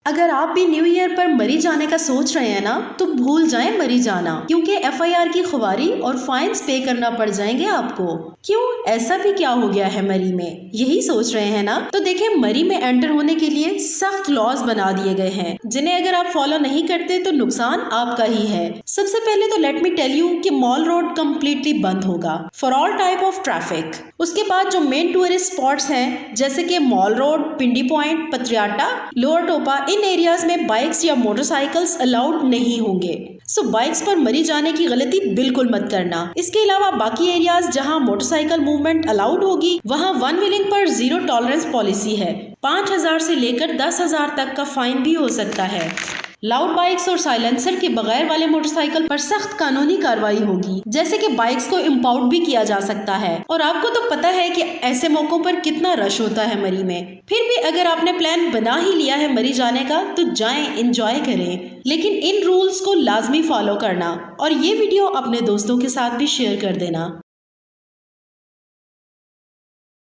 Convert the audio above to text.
अगर आप भी न्यू ईयर पर मरी जाने का सोच रहे हैं ना, तो भूल जाएं मरी जाना, क्योंकि एफआईआर की खुबारी और फाइन्स पे करना पड़ जाएंगे आपको। क्यों, ऐसा भी क्या हो गया है मरी में, यही सोच रहे हैं ना? तो देखिए, मरी में एंटर होने के लिए सख्त लॉज बना दिए गए हैं, जिन्हें अगर आप फॉलो नहीं करते तो नुकसान आपका ही है। सबसे पहले तो लेट मी टेल यू कि मॉल रोड कम्प्लीटली बंद होगा for all type of traffic. उसके बाद जो मेन टूरिस्ट स्पॉट्स हैं, जैसे कि मॉल रोड, पिंडी पॉइंट, पत्रियाटा, लोअर टोपा, इन एरियाज में बाइक्स या मोटरसाइकिल्स अलाउड नहीं होंगे। सो बाइक्स पर मरी जाने की गलती बिल्कुल मत करना। इसके अलावा बाकी एरियाज जहां मोटरसाइकिल मूवमेंट अलाउड होगी, वहां वन व्हीलिंग पर जीरो टॉलरेंस पॉलिसी है। 5,000 से लेकर 10,000 तक का फाइन भी हो सकता है। लाउड बाइक्स और साइलेंसर के बगैर वाले मोटरसाइकिल पर सख्त कानूनी कार्रवाई होगी, जैसे कि बाइक्स को इम्पाउंड भी किया जा सकता है। और आपको तो पता है कि ऐसे मौकों पर कितना रश होता है मरी में। फिर भी अगर आपने प्लान बना ही लिया है मरी जाने का, तो जाएं, एंजॉय करें, लेकिन इन रूल्स को लाजमी फॉलो करना। और ये वीडियो अपने दोस्तों के साथ भी शेयर कर देना।